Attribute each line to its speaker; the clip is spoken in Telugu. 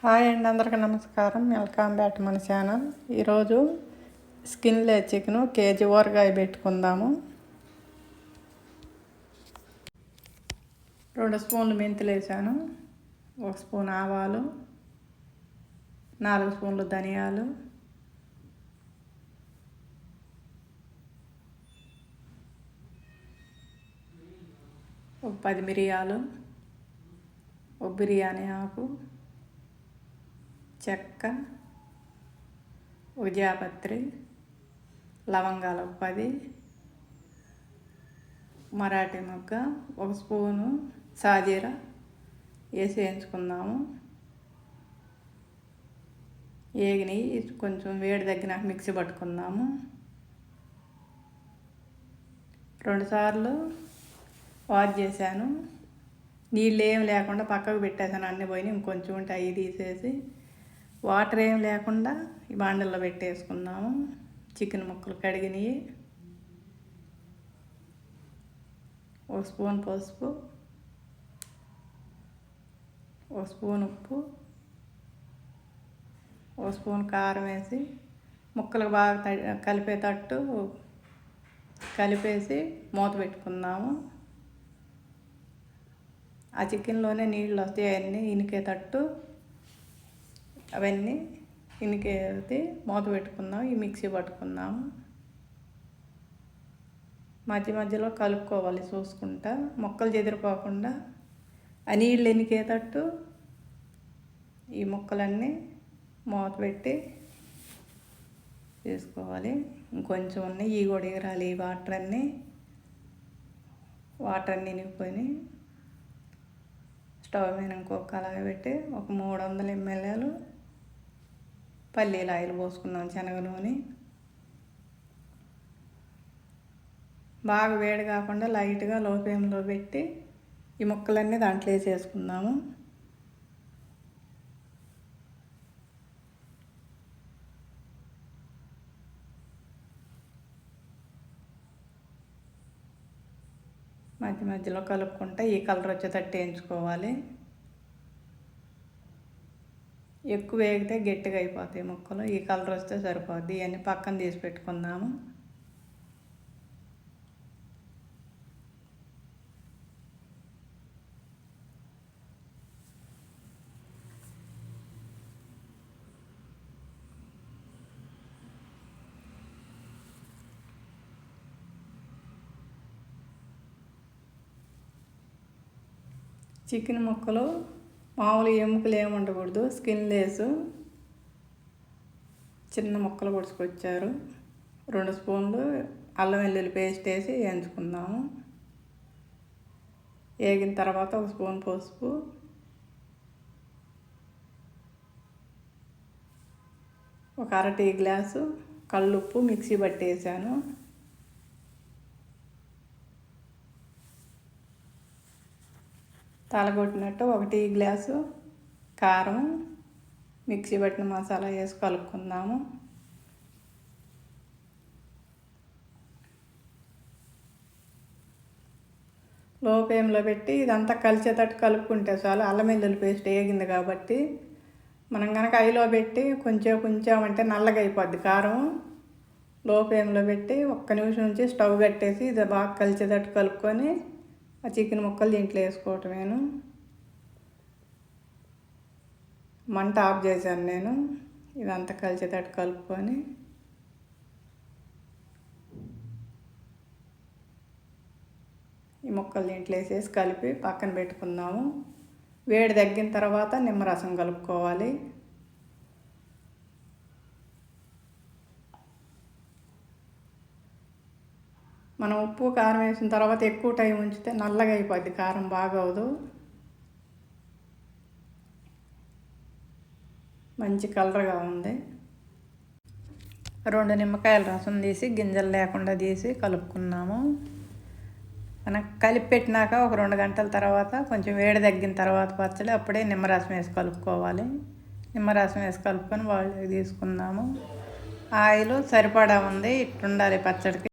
Speaker 1: హాయ్ అండి, అందరికీ నమస్కారం. వెల్కమ్ బ్యాక్ టు మన ఛానల్. ఈరోజు స్కిన్లెస్ చికెన్ కేజీ ఊరగాయ పెట్టుకుందాము. 2 స్పూన్లు మెంతులు వేసాను, 1 స్పూన్ ఆవాలు, 4 స్పూన్లు ధనియాలు, ఒక 10 మిరియాలు, ఒక బిర్యానీ ఆకు, చెక్క, ఒక జాపత్రి, లవంగాలు 10, మరాఠీ మొగ్గ, 1 స్పూను సాజీరా వేసి వేయించుకుందాము. ఏగిని కొంచెం వేడి తగ్గినాక మిక్సీ పట్టుకుందాము. 2 సార్లు వాష్ చేశాను. నీళ్ళు ఏం లేకుండా పక్కకు పెట్టేసాను, అన్నీ పోయినాయి. ఇంకొంచెం ఉంటే అవి తీసేసి వాటర్ ఏం లేకుండా ఈ బాండల్లో పెట్టేసుకుందాము. చికెన్ ముక్కలు కడిగినవి, 1 స్పూన్ పసుపు, 1 స్పూన్ ఉప్పు, 1 స్పూన్ కారం వేసి ముక్కలకు బాగా కలిపేటట్టు కలిపేసి మూత పెట్టుకుందాము. ఆ చికెన్లోనే నీళ్ళు వస్తాయి, అవన్నీ ఇనికేటట్టు అవన్నీ ఇనికేసి మూత పెట్టుకుందాం. ఈ మిక్సీ పట్టుకుందాము. మధ్య మధ్యలో కలుపుకోవాలి చూసుకుంటా, ముక్కలు చెదిరిపోకుండా. ఆ నీళ్ళు ఎనికేటట్టు ఈ ముక్కలన్నీ మూత పెట్టి చేసుకోవాలి. ఇంకొంచెం ఉన్నాయి, ఇవి కూడా ఎగరాలి. ఈ వాటర్ అన్నీ ఇనిగిపోయి స్టవ్ మీద ఇంకొక కళాయి పెట్టి ఒక 300 ml పల్లీల ఆయిల్ పోసుకున్నాం, శనగ నూనె. బాగా వేడి కాకుండా లైట్గా లో ఫ్లేమ్లో పెట్టి ఈ ముక్కలన్నీ దాంట్లో వేసేసుకుందాము. మధ్య మధ్యలో కలుపుకుంటే ఈ కలర్ వచ్చేటట్టు వేయించుకోవాలి. ఎక్కువ వేగితే గట్టిగా అయిపోతాయి ముక్కలు. ఈ కలర్ వస్తే సరిపోద్ది. ఇవన్నీ పక్కన తీసి పెట్టుకుందాము. చికెన్ ముక్కలు మామూలు ఎముకలు ఏమి ఉండకూడదు, స్కిన్లెస్ చిన్న ముక్కలు పొడుచుకొచ్చారు. 2 స్పూన్లు అల్లం వెల్లుల్లి పేస్ట్ వేసి వేయించుకుందాము. వేగిన తర్వాత 1 స్పూన్ పసుపు, 1 అర టీ గ్లాసు కల్లుప్పు మిక్సీ పట్టేసాను. తలగొట్టినట్టు 1 టీ గ్లాసు కారం, మిక్సీ పట్టిన మసాలా వేసి కలుపుకుందాము. లో ఫ్లేమ్లో పెట్టి ఇదంతా కలిసేటట్టు కలుపుకుంటే చాలు. అల్లం వెల్లుల్లి పేస్ట్ వేగింది కాబట్టి మనం కనుక ఐలో పెట్టి కొంచెం నల్లగా అయిపోద్ది కారం. లో ఫ్లేమ్లో పెట్టి 1 నిమిషం నుంచి స్టవ్ కట్టేసి ఇది బాగా కలిసేటట్టు కలుపుకొని ఆ చికెన్ ముక్కలు దీంట్లో వేసుకోవటమేను. మంట ఆఫ్ చేశాను నేను. ఇదంతా కలిసేటట్టు కలుపుకొని ఈ ముక్కలు దీంట్లో వేసేసి కలిపి పక్కన పెట్టుకుందాము. వేడి తగ్గిన తర్వాత నిమ్మరసం కలుపుకోవాలి. మనం ఉప్పు కారం వేసిన తర్వాత ఎక్కువ టైం ఉంచితే నల్లగా అయిపోద్ది, కారం బాగోదు. మంచి కలర్గా ఉంది. 2 నిమ్మకాయల రసం తీసి గింజలు లేకుండా తీసి కలుపుకున్నాము. మనం కలిపి పెట్టినాక ఒక 2 గంటల తర్వాత కొంచెం వేడి తగ్గిన తర్వాత పచ్చడి అప్పుడే నిమ్మరసం వేసి కలుపుకోవాలి. నిమ్మరసం వేసి కలుపుకొని వాళ్ళు తీసుకుందాము. ఆయిల్ సరిపడా ఉంది, ఇట్టుండాలి పచ్చడికి.